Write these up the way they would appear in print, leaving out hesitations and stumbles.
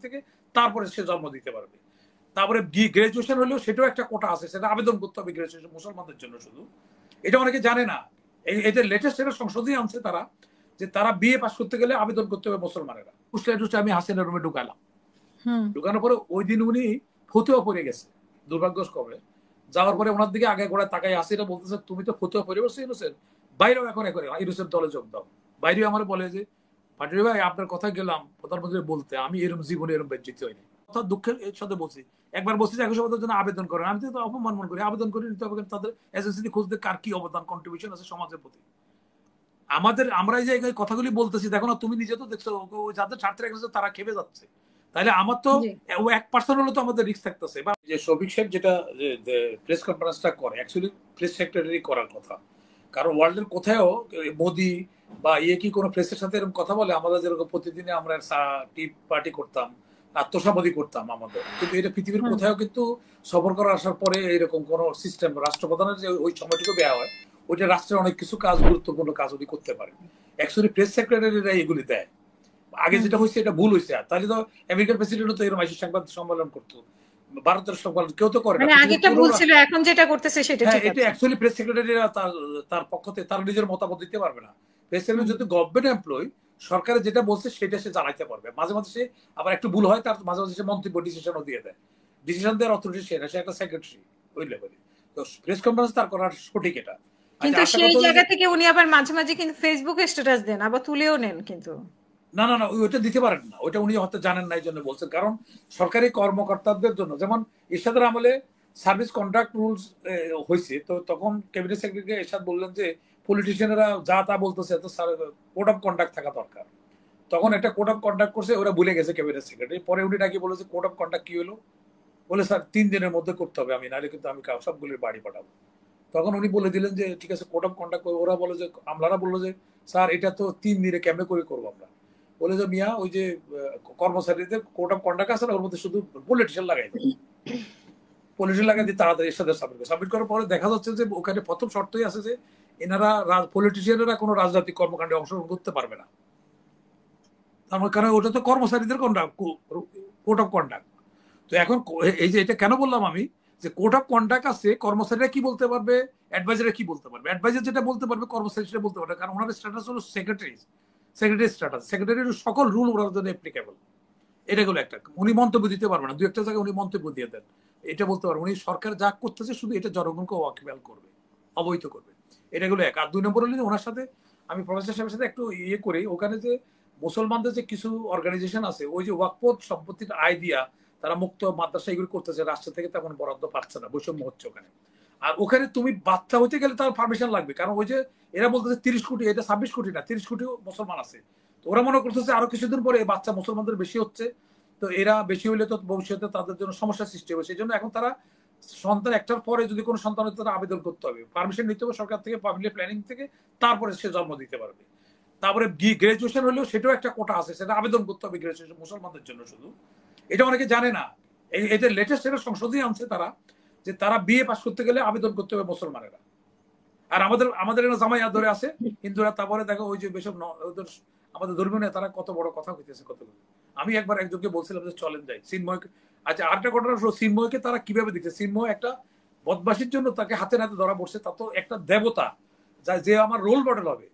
থেকে তারপরে সে জন্ম দিতে পারবে। তারপরে গ্রাজুয়েশন হলেও সেটাও একটা কোটা আছে, সেটা আবেদন করতে হবে গ্রাজুয়েশন মুসলমানদের জন্য শুধু। এটা অনেকে জানে না। এটা লেটেস্ট এটা সংসদে আনছে তারা, যে তারা বিএ পাস করতে গেলে আবেদন করতে হবে মুসলমানেরা। আমি হাসিনা রুমে ঢুকালাম, ঢুকানোর পরে ওই দিন উনি ফতুয়া পড়ে গেছে দুর্ভাগ্যক্রমে। যাওয়ার পরে ওনার দিকে আগে গোড়া তাকাই হাসিনা বলতেছে, তুমি তো ফতুয়া পড়ে বসছো ইউনুসের, বাইরেও এখন ইউনুসের দলে যোগ দাও। বাইরেও আমার বলে যে পাটিল ভাই আপনার কথা গেলাম প্রধানমন্ত্রী বলতে, আমি এরকম জীবনে এরকম বেজ্জিত হয়নি। কথা দুঃখের সাথে বলছি, একবার বলছি যে 100 পদের জন্য আবেদন করেন, আমি তো অপমান মনে করি, আবেদন করে নিতে হবে তাদের এজেন্সি খুঁজতে কার কি অবদান কন্ট্রিবিউশন আছে সমাজের প্রতি। আমরা এই জায়গায় কথাগুলি বলতেছি, দেখো না তুমি নিজে তো দেখছো যাদের স্বার্থে রেখেছে তারা খেপে যাচ্ছে, তাহলে আমার তো 1% হলে তো আমাদের রিস্ক থাকতেছে। যে শফিক সাহেব যেটা প্রেস কনফারেন্সটা করে, অ্যাকচুয়ালি প্রেস সেক্রেটারি করার কথা, কারণ ওয়ার্ল্ডের কোথাও মোদি বা কি কোনো প্রেসের সাথে এরকম কথা বলে? আমাদের যেরকম প্রতিদিনে আমরা টি পার্টি করতাম, আত্মসমাধি করতাম আমাদের, কিন্তু এটা পৃথিবীর কোথাও কিন্তু সফর করে আসার পরে এরকম কোন সিস্টেম রাষ্ট্রপ্রধানের যে ওই সময়টুকু দেওয়া হয়, ওইটা রাষ্ট্রের অনেক কিছু কাজ, গুরুত্বপূর্ণ কাজ উনি করতে পারে। অ্যাকচুয়ালি প্রেস সেক্রেটারিরা এগুলি দেয়। আগে যেটা হয়েছে এটা ভুল হয়েছে, তাহলে তো আমেরিকার প্রেসিডেন্টও তো এরকম সংবাদ সম্মেলন করতো, ভারতের সম্মেলন কেউ তো করে না। আগেটা ভুল ছিল, এখন যেটা করতেছে সেটা ঠিক আছে। এটা অ্যাকচুয়ালি প্রেস সেক্রেটারিরা তার পক্ষ থেকে তার নিজের মতামত দিতে পারবে না। প্রেস সেক্রেটারি যদি গভর্নমেন্ট এমপ্লয়, সরকারের যেটা বলছে সেটা সে জানাইতে পারবে। মাঝে মাঝে সে আবার একটু ভুল হয়, তার মাঝে মাঝে সে মন্তব্য ডিসিশনও দিয়ে দেয়। ডিসিশন দেওয়ার অথরিটি সে না, সে একটা সেক্রেটারি ওই লেভেলে। তো প্রেস কনফারেন্স তার করার সঠিক এটা। কিন্তু সেই জায়গা থেকে উনি আবার মাঝে মাঝে কিন্তু ফেসবুকে স্ট্যাটাস দেন, আবার তুলেও নেন। কিন্তু না না না, ওইটা দিতে পারেন না, ওইটা উনি হয়তো জানেন না এই জন্য বলছেন। কারণ সরকারি কর্মকর্তাদের জন্য, যেমন এরশাদের আমলে সার্ভিস কন্ট্রাক্ট রুলস হয়েছে, তো তখন ক্যাবিনেট সেক্রেটারি এরশাদ বললেন যে পলিটিশিয়ানরা যা তা বলতেছে, তো কোড অফ কন্ডাক্ট থাকা দরকার। তখন একটা কোড অফ কন্ডাক্ট করছে, ওরা ভুলে গেছে ক্যাবিনেট সেক্রেটারি। পরে উনি নাকি বলেছে কোড অফ কন্ডাক্ট কি হলো, বলে স্যার 3 দিনের মধ্যে করতে হবে, আমি নাহলে কিন্তু আমি সবগুলির বাড়ি পাঠাবো। তখন উনি বলে দিলেন যে ঠিক আছে কোড অফ কন্ডাক্ট। ওরা বলে যে, আমলারা বললো যে স্যার এটা তো 3 দিনে কেমনে করে করবো আমরা? বলে যে মিয়া ওই যে কর্মচারীদের কোড অফ কন্ডাক্ট আছে না, ওর মধ্যে শুধু পলিটিশিয়ান লাগাই দেবে, পলিটিশিয়ান লাগাই দিয়ে তাড়াতাড়ি এর সাথে সাবমিট করার পরে দেখা যাচ্ছে যে ওখানে প্রথম শর্তই আছে যে এনারা পলিটিশিয়ানরা কোনো রাজনৈতিক কর্মকাণ্ডে অংশগ্রহণ করতে পারবে না। কারণ ওটা তো কর্মচারীদের কোড অফ কন্ডাক্ট। তো এখন এই যে এটা কেন বললাম আমি, যে কোড অফ কন্ডাক্ট আছে, কর্মচারীরা কি বলতে পারবে, অ্যাডভাইজাররা কি বলতে পারবে? অ্যাডভাইজার যেটা বলতে পারবে কর্মচারী সেটা বলতে পারবে, কারণ ওনার স্ট্যাটাস হলো সেক্রেটারি স্ট্যাটাস। সেক্রেটারির সকল রুল ওনার জন্য অ্যাপ্লিকেবল। এটা গেলো একটা। উনি মন্তব্য দিতে পারবে না, 2-1টা জায়গায় উনি মন্তব্য দিয়ে দেন, এটা বলতে পারবে উনি সরকার যা করতেছে শুধু এটা জনগণকে ওয়াকিবহাল করবে, অবহিত করবে। এটা গেলো এক। আর 2 নম্বর হলো ওনার সাথে আমি প্রফেসর সাহেবের সাথে একটু করি, ওখানে যে মুসলমানদের যে কিছু অর্গানাইজেশন আছে, ওই যে ওয়াকফ সম্পত্তির আয় দিয়া তারা মুক্ত মাদ্রাসা এগুলো করতেছে, রাষ্ট্র থেকে তেমন বরাদ্দ পাচ্ছে না, বৈষম্য হচ্ছে ওখানে। আর ওখানে তুমি বাচ্চা হইতে গেলে তার পারমিশন লাগবে, কারণ ওই যে এরা বলতেছে 30 কোটি, এটা 26 কোটি না, 30 কোটি মুসলমান আছে। তো ওরা মনে করতেছে আরো কিছুদিন পরে বাচ্চা মুসলমানদের বেশি হচ্ছে, তো এরা বেশি হইলে তো ভবিষ্যতে তাদের জন্য সমস্যার সৃষ্টি হবে। সেই জন্য এখন তারা সন্তান একটার পরে যদি কোনো সন্তান হতে, তারা আবেদন করতে হবে, পারমিশন নিতে হবে সরকার থেকে, ফ্যামিলি প্ল্যানিং থেকে, তারপরে সে জন্ম দিতে পারবে। তারপরে গ্রাজুয়েশন হলেও সেটাও একটা কোটা আছে, সেটা আবেদন করতে হবে গ্রাজুয়েশন মুসলমানদের জন্য শুধু। এটা অনেকে জানে না। এটা লেটেস্ট এটা সংসদে আনছে তারা, যে তারা বিএ পাস করতে গেলে আবেদন করতে হবে মুসলমানেরা। আর আমাদের জামাই ধরে আছে হিন্দুরা, তারপরে দেখো ওই যে বেসব আমাদের ধর্মীয় নেতারা কত বড় কথা হইতেছে কতগুলো। আমি একবার একজনকে বলছিলাম যে চলেন যাই চিন্ময়। আচ্ছা, আরেকটা ঘটনা হলো চিন্ময়কে তারা কিভাবে দেখছে। চিন্ময় একটা বদমাশির জন্য তাকে হাতে নাতে ধরা পড়ছে, তা তো একটা দেবতা যে আমার রোল মডেল হবে।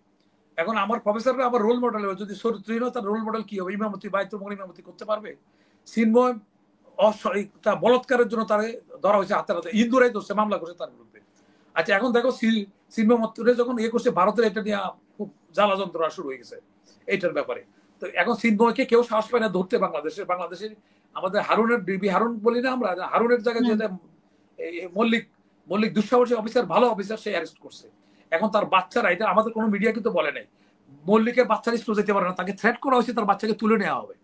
এখন আমার প্রফেসররা আমার রোল মডেল হবে, যদি চরিত্রহীন তার রোল মডেল কি হবে? ইমামতি, বাইতুল মুকাররম ইমামতি করতে পারবে? চিন্ময় বলৎকারের জন্য তারে ধরা হয়েছে হাতে হাতে, হিন্দুরাই ধরছে, মামলা করছে তার বিরুদ্ধে। আচ্ছা, এখন দেখো চিন্ময় মত্তরে যখন করছে, ভারতের এটা নিয়ে খুব জ্বালা যন্ত্রণা শুরু হয়ে গেছে এইটার ব্যাপারে। তো এখন চিন্ময়কে কেউ সাহস পায় না ধরতে। বাংলাদেশের আমাদের হারুনের বিবি হারুন বলি না আমরা, হারুনের জায়গায় যেটা মল্লিক দুঃসাহসী অফিসার, ভালো অফিসার, সে অ্যারেস্ট করছে। এখন তার বাচ্চারা, এটা আমাদের কোনো মিডিয়া কিন্তু বলে নাই, মল্লিকের বাচ্চারা স্কুল যেতে পারে না, তাকে থ্রেট করা হয়েছে তার বাচ্চাকে তুলে নেওয়া হবে।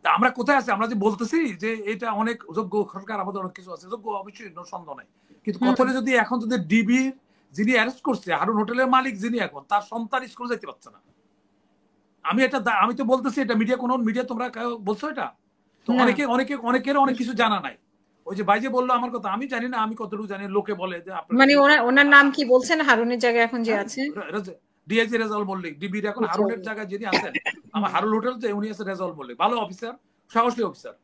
আমরা কোথায় আছি? আমরা যে বলতেছি যে এটা অনেক যোগ্য সরকার, আমাদের অনেক কিছু আছে, যোগ্য অবশ্যই সন্দেহ নাই, কিন্তু কথা যদি এখন যদি ডিবির যিনি অ্যারেস্ট করছে, হারুন হোটেলের মালিক যিনি, এখন তার সন্তান স্কুল যেতে পারছে না। আমি তো বলতেছি, এটা মিডিয়া, কোন মিডিয়া তোমরা বলছো এটা? তো অনেকের অনেক কিছু জানা নাই। ওই যে ভাই যে বললো আমার কথা, আমি জানি না, আমি কতটুকু জানি, লোকে বলে যে মানে ওনার নাম কি বলছেন হারুনের জায়গায় এখন যে আছে? ডিআইজি রেজাউল মল্লিক। ডিবির এখন হারুনের জায়গায় যিনি আছেন, আমার হারুন হোটেল যে উনি আছে রেজাউল মল্লিক, ভালো অফিসার, সাহসী অফিসার,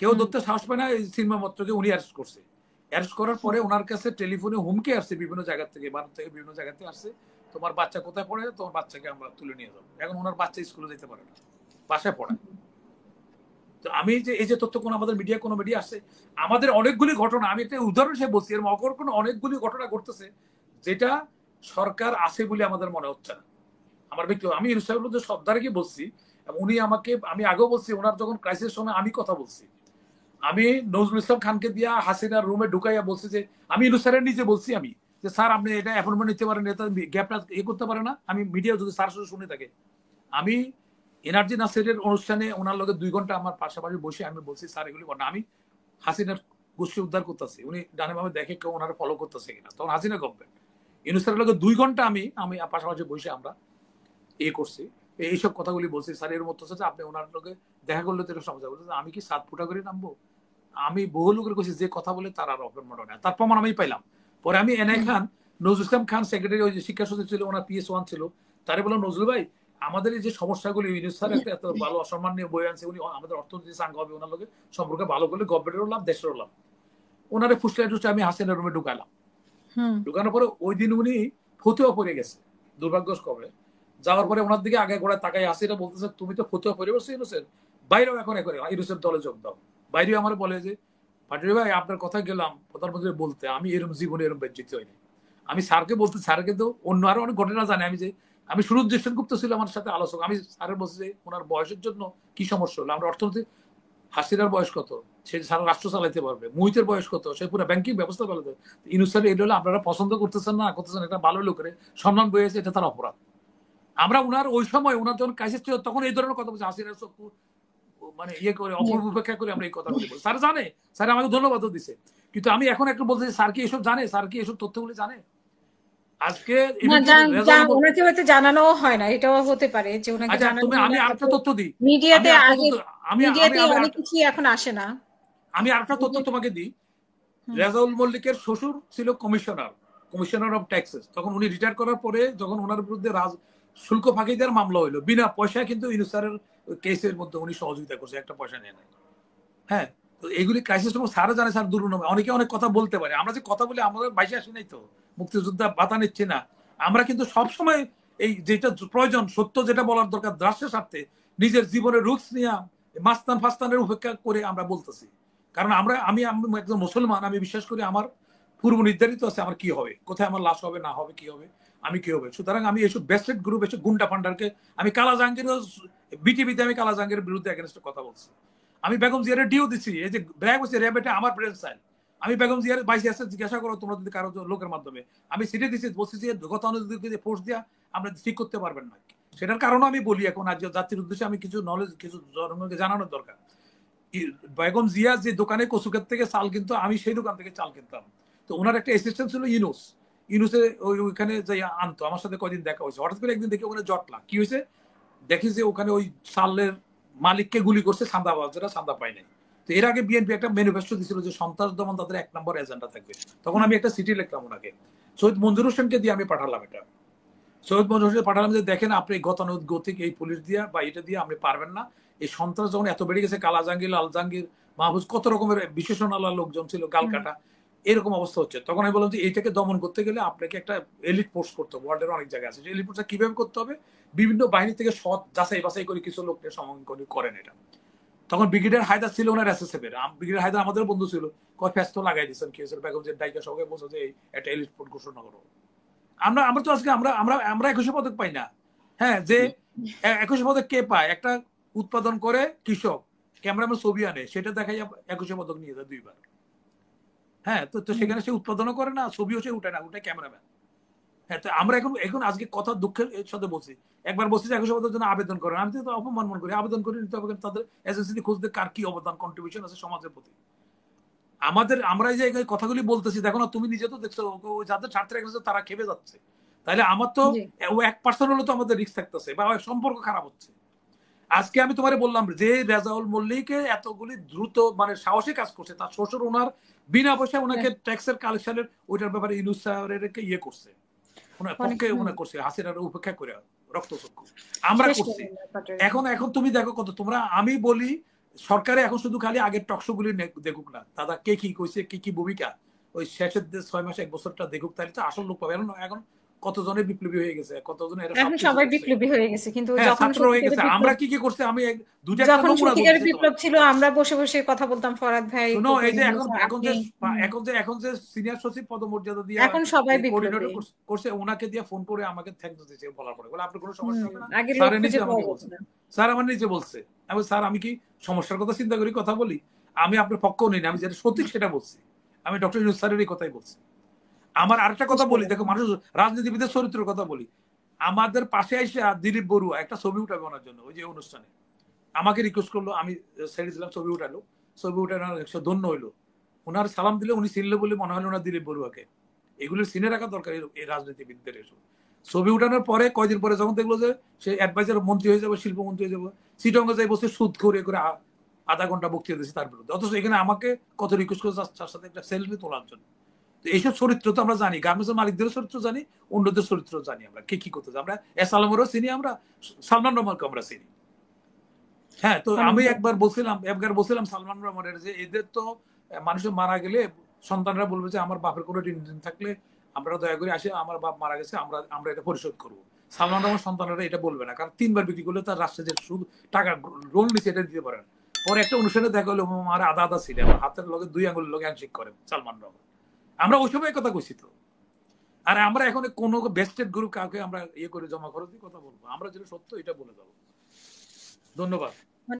কেউ ধরতে সাহস পায় না। এই সিনেমা মাত্রকে উনি অ্যারেস্ট করছে। অ্যারেস্ট করার পরে ওনার কাছে টেলিফোনে হুমকি আসছে বিভিন্ন জায়গা থেকে, ভারত থেকে বিভিন্ন জায়গাতে আসছে, তোমার বাচ্চা কোথায় পড়ে, তোমার বাচ্চাকে আমরা তুলে নিয়ে যাবো। এখন ওনার বাচ্চা স্কুলে যেতে পারে না, বাসায় পড়ায়। তো আমি যে এই যে তথ্য কোন আমাদের মিডিয়া কোনো মিডিয়া আসছে, আমাদের অনেকগুলি ঘটনা, আমি একটা উদাহরণ হিসেবে বলছি, এর অকল্পনীয় অনেকগুলি ঘটনা ঘটতেছে যেটা সরকার আছে বলে আমাদের মনে হচ্ছে না। আমার ব্যক্তি, আমি ইউনূস সাহেবের মধ্যে শ্রদ্ধারে বলছি, এবং উনি আমাকে, আমি আগেও বলছি, ওনার যখন ক্রাইসিস সময় আমি কথা বলছি, আমি নজরুল ইসলাম খানকে দিয়া হাসিনার রুমে ঢুকাইয়া বলছি যে, আমি ইউনূস স্যারের নিজে বলছি আমি যে স্যার আপনি এটা অ্যাপয়েন্টমেন্ট নিতে পারেন, এটা গ্যাপটা এ করতে পারে না। আমি মিডিয়া যদি স্যার শুনে থাকে, আমি এনার্জি নাসিরের অনুষ্ঠানে ওনার লগে 2 ঘন্টা আমার পাশাপাশি বসে আমি বলছি স্যার এগুলি করেন, আমি হাসিনার গোষ্ঠী উদ্ধার করতেছি, উনি ডানে ভাবে দেখে কেউ ওনারা ফলো করতেছে কিনা, তখন হাসিনা গভর্নমেন্ট ইউনূস স্যারের লগে 2 ঘন্টা আমি পাশাপাশি বসে আমরা করছি, এইসব কথাগুলি বলছি। স্যার এর মতো হচ্ছে আপনি ওনার লোকে দেখা করলে তো এটা সমস্যা, বলছে আমি কি 7 ফুটা করে নামবো? আমি বহু লোকের কাছে যে কথা বলে তার আর অপমান হয় না, তার প্রমাণ আমি পাইলাম। পরে আমি এনআই খান, নজরুল ইসলাম খান সেক্রেটারি, ওই যে শিক্ষা সচিব ছিল, ওনার PS1 ছিল, তারে বললাম নজরুল ভাই আমাদের এই যে সমস্যাগুলি, ইউনূস স্যার একটা এত ভালো অসম্মান নিয়ে বই আনছে, উনি আমাদের অর্থনীতি সাঙ্গ হবে, ওনার লোকে সম্পর্কে ভালো করলে গভর্নমেন্টেরও লাভ, দেশেরও লাভ। ওনারে ফুসলাই টুসলাই আমি হাসিনার রুমে ঢুকালাম। ঢুকানোর পরে ওই দিন উনি ফতুয়া পড়ে গেছে দুর্ভাগ্যক্রমে। যাওয়ার পরে ওনার দিকে আগে গোড়া তাকাই হাসিনা বলতেছে তুমি তো ফতুয়া পড়ে বসছো ইউনূসের, বাইরেও এখন করে ইউনূসের দলে যোগ দাও। বাইরেও আমার বলে যে পাটিল ভাই আপনার কথা গেলাম প্রধানমন্ত্রী বলতে, আমি এরকম জীবনে এরকম বেজ্জিত হয়নি। আমি স্যারকে বলতে, স্যারকে তো অন্য আরো অনেক ঘটনা জানে, আমি যে আমি সুরুজ্জয় সেনগুপ্ত ছিল আমার সাথে আলোচক, আমি স্যারের বলছি যে ওনার বয়সের জন্য কি সমস্যা হলো, আমরা অর্থনীতি, হাসিনার বয়স কত, সে সারা রাষ্ট্র চালাইতে পারবে, মুহিতের বয়স কত, সে পুরো ব্যাংকিং ব্যবস্থা চালাতে, ইউনূস স্যার এটা হলো আপনারা পছন্দ করতেছেন না করতেছেন, একটা ভালো লোকের সম্মান বয়েছে, এটা তার অপরাধ। আমরা উনার ওই সময় ওনার যখন ক্রাইসিস ছিল তখন এই ধরনের কথা বলছে, হাসিনার চক্ষু মানে করে অপূর্ব উপেক্ষা করে আমরা এই কথাগুলি বলি। স্যার জানে, স্যার আমাকে ধন্যবাদও দিছে, কিন্তু আমি এখন একটু বলতে স্যার কি এসব জানে, স্যার কি এসব তথ্যগুলি জানে? আজকে ওনাকে হয়তো জানানো হয় না, এটাও হতে পারে যে ওনাকে জানানো। আমি আরেকটা তথ্য দিই, মিডিয়াতে অনেক কিছু এখন আসে না। আমি আরেকটা তথ্য তোমাকে দিই। রেজাউল মল্লিকের শ্বশুর ছিল কমিশনার অফ ট্যাক্সেস, তখন উনি রিটায়ার করার পরে যখন ওনার বিরুদ্ধে শুল্ক ফাঁকি দেওয়ার মামলা হইলো, বিনা পয়সায় কিন্তু ইউনূস স্যারের কেসের মধ্যে উনি সহযোগিতা করছে, একটা পয়সা নেয় নাই। হ্যাঁ, তো এইগুলি ক্রাইসিস সময় স্যারও জানে, স্যার দুর্নমে অনেকে অনেক কথা বলতে পারে, আমরা যে কথা বলি আমাদের বাইশে আসি নাই তো, মুক্তিযোদ্ধা ভাতা নিচ্ছে না, আমরা কিন্তু সবসময় এই যেটা প্রয়োজন সত্য যেটা বলার দরকার রাষ্ট্রের স্বার্থে নিজের জীবনের রুক্স নিয়ে মাস্তান ফাস্তানের উপেক্ষা করে আমরা বলতেছি। কারণ আমি একজন মুসলমান, আমি বিশ্বাস করি আমার পূর্ব নির্ধারিত আছে আমার কি হবে, কোথায় আমার লাশ হবে না হবে, কি হবে, আমি কি হবে। সুতরাং আমি এইসব বেস্টেড গ্রুপ, এসব গুন্ডা ফান্ডারকে, আমি কালা জাহাঙ্গীর বিটিভিতে আমি কালা জাহাঙ্গীরের বিরুদ্ধে এগেনস্টে কথা বলছি, আমি বেগম জিয়ারের ডিউ দিচ্ছি, এই যে ব্র্যাক হচ্ছে র্যাব, এটা আমার প্রেস চাই, আমি বেগম জিয়ার 22 জিজ্ঞাসা করো তোমরা যদি কারো লোকের মাধ্যমে, আমি সিটে দিচ্ছি, বলছি যে গতানুগতিক ফোর্স দিয়া আমরা ঠিক করতে পারবেন না। সেটার কারণও আমি বলি এখন আজ জাতির উদ্দেশ্যে আমি কিছু নলেজ, কিছু জনগণকে জানানোর দরকার। বেগম জিয়া যে দোকানে কচুকের থেকে চাল কিনতো, আমি সেই দোকান থেকে চাল কিনতাম। তো ওনার একটা অ্যাসিস্ট্যান্ট ছিল ইউনূসে ওইখানে যাই আনতো, আমার সাথে কয়দিন দেখা হয়েছে। হঠাৎ করে একদিন দেখি ওখানে জটলা, কি হয়েছে দেখি যে ওখানে ওই চালের মালিককে গুলি করছে চাঁদাবাজরা, চাঁদা পায় নাই। তো এর আগে বিএনপি একটা ম্যানিফেস্টো দিয়েছিল যে সন্ত্রাস দমন তাদের 1 নম্বর এজেন্ডা থাকবে। তখন আমি একটা চিঠি লিখলাম ওনাকে, সৈয়দ মঞ্জুর হোসেনকে দিয়ে আমি পাঠালাম এটা, সৈয়দ মঞ্জুর হোসেন পাঠালাম যে দেখেন আপনি গতানুগতিক এই পুলিশ দিয়া বা এটা দিয়ে আপনি পারবেন না, এই সন্ত্রাস যখন এত বেড়ে গেছে, কালা জাহাঙ্গীর, লাল জাহাঙ্গীর, মাহফুজ, কত রকমের বিশেষণ লোকজন ছিল, গালকাটা, এরকম অবস্থা হচ্ছে। তখন আমি বললাম যে এইটাকে দমন করতে গেলে আপনাকে একটা এলিট ফোর্স করতে হবে, ওয়ার্ল্ডের অনেক জায়গায় আছে, এলিট ফোর্সটা কিভাবে করতে হবে, বিভিন্ন বাহিনী থেকে সৎ যাচাই বাছাই করে কিছু লোককে সমন করেন এটা। তখন ব্রিগেডিয়ার হায়দার ছিল ওনার SSF এর, ব্রিগেডিয়ার হায়দার আমাদের বন্ধু ছিল, কয় ফেস্তো লাগাই দিচ্ছেন কি হয়েছে, বেগম যে ডাইকা সবাই বলছে যে একটা এলিট ফোর্স ঘোষণা করো। আমরা তো আজকে আমরা 21 পদক পাই না। হ্যাঁ, যে 21 পদক কে পায়, একটা উৎপাদন করে কৃষক, ক্যামেরাম্যান ছবি আনে, সেটা দেখাই 21 পদক নিয়ে যায় 2 বার। হ্যাঁ, তো সেখানে সে উৎপাদনও করে না, ছবিও সে উঠে না, উঠে ক্যামেরাম্যান। হ্যাঁ, তো আমরা এখন আজকে কথা দুঃখের সাথে বলছি, একবার বলছি যে 21 পদের জন্য আবেদন করেন, আমি তো অপমান মনে করি, আবেদন করে নিতে হবে তাদের এজেন্সি খুঁজতে কার কি অবদান কন্ট্রিবিউশন আছে সমাজের প্রতি। আমরা এই যে কথাগুলি বলতেছি, দেখো না তুমি নিজে তো দেখছো যাদের স্বার্থে রেখেছে তারা খেপে যাচ্ছে, তাহলে আমার তো 1% হলে তো আমাদের রিস্ক থাকতেছে বা সম্পর্ক খারাপ হচ্ছে। আজকে আমি তোমারে বললাম যে রেজাউল মল্লিকে এতগুলি দ্রুত মানে সাহসী কাজ করছে, তার শ্বশুর ওনার বিনা পয়সায় ওনাকে ট্যাক্সের কালেকশনের ওইটার ব্যাপারে ইউনূস স্যারকে করছে, ওনার পক্ষে করছে, হাসিনার উপেক্ষা করে রক্তচক্ষু আমরা করছি। এখন তুমি দেখো কত তোমরা, আমি বলি সরকারে এখন শুধু খালি আগের টকশো গুলি দেখুক না, দাদা কে কি কইছে, কি কি ভূমিকা, ওই শেষের 6 মাস 1 বছরটা দেখুক, তাহলে তো আসল লোক পাবে। এখন কতজনের বিপ্লবী হয়ে গেছে, কতজনের এরা এখন সবকিছু সবাই করছে। বিপ্লবী হয়ে গেছে, কিন্তু হ্যাঁ, যখন ছাত্র হয়ে গেছে। আমরা কি কি করছে, আমি দুইটা একটা যখন নমুনা সত্যিকারের বলতেছি বিপ্লব তোমাকে। ছিল আমরা বসে বসে কথা বলতাম, ফরহাদ ভাই শুনো, এই যে এখন এখন আপনি যে এখন যে সিনিয়র সচিব পদমর্যাদা দিয়ে এখন সবাই কোঅর্ডিনেটর বিপ্লবী। করছে, ওনাকে দিয়ে ফোন করে আমাকে থ্যাঙ্কস দিয়েছে বলার পরে বলে আপনার কোনো সমস্যা হবে না, আগে লোক স্যার খুঁজে নিজে পাওয়া আমাকে যেত বলছে। না। স্যার আমার নিজে বলছে, আমি স্যার আমি কি সমস্যার কথা চিন্তা করি কথা বলি, আমি আপনার পক্ষ নেই না, আমি যেটা সঠিক সেটা বলছি। আমি ডক্টর ইউনূস স্যারের এই কথাই বলছি। আমার আরেকটা কথা বলি, দেখো মানুষ রাজনীতিবিদের চরিত্রের কথা বলি। আমাদের পাশে এসে দিলীপ বড়ুয়া একটা ছবি উঠাবে ওনার জন্য, ওই যে অনুষ্ঠানে আমাকে রিকোয়েস্ট করলো, আমি ছেড়ে দিলাম, ছবি উঠালো। ছবি উঠানো ধন্য হইলো, ওনার সালাম দিলে উনি চিনলো বলে মনে হলো ওনার দিলীপ বড়ুয়াকে। এগুলো চিনে রাখা দরকার এই রাজনীতিবিদদের। এসব ছবি উঠানোর পরে কয়দিন পরে যখন দেখলো যে সে অ্যাডভাইজার মন্ত্রী হয়ে যাবে, শিল্পমন্ত্রী হয়ে যাবে, চিটঙ্গে যাই বসে সুদ করে করে আধা ঘন্টা বক্তৃতা দিয়েছে তার বিরুদ্ধে, অথচ এখানে আমাকে কত রিকোয়েস্ট করেছে তার সাথে একটা সেলফি তোলার জন্য। তো এইসব চরিত্র তো আমরা জানি, গার্মেন্টসের মালিকদেরও চরিত্র জানি, অন্যদের চরিত্র জানি, আমরা কে কি করতে, আমরা এস আলমেরও চিনি, আমরা সালমান রহমানকে আমরা চিনি। হ্যাঁ, তো আমি একবার বলছিলাম সালমান রহমানের যে এদের তো মানুষের মারা গেলে সন্তানরা বলবে যে আমার বাপের কোনো ঋণ থাকলে আমরা দয়া করে আসি, আমার বাপ মারা গেছে, আমরা আমরা এটা পরিশোধ করবো। সালমান রহমান সন্তানরা এটা বলবে না, কারণ 3বার বিক্রি করলে তার রাষ্ট্রের যে সুদ টাকা লোন নিচ্ছে এটা দিতে পারে না। পরে একটা অনুষ্ঠানে দেখা হলো আমার আধা আধা ছিল, আমার হাতের লগে 2 আঙুলের লগে হ্যান্ডশেক করে সালমান রহমান। আমরা ওই সময় কথা কইছি তো। আর আমরা এখন কোনো বেস্টেড গ্রুপ কাউকে আমরা ইয়ে করে জমা খরচ দিয়ে কথা বলবো, আমরা যেটা সত্য এটা বলে দেবো। ধন্যবাদ।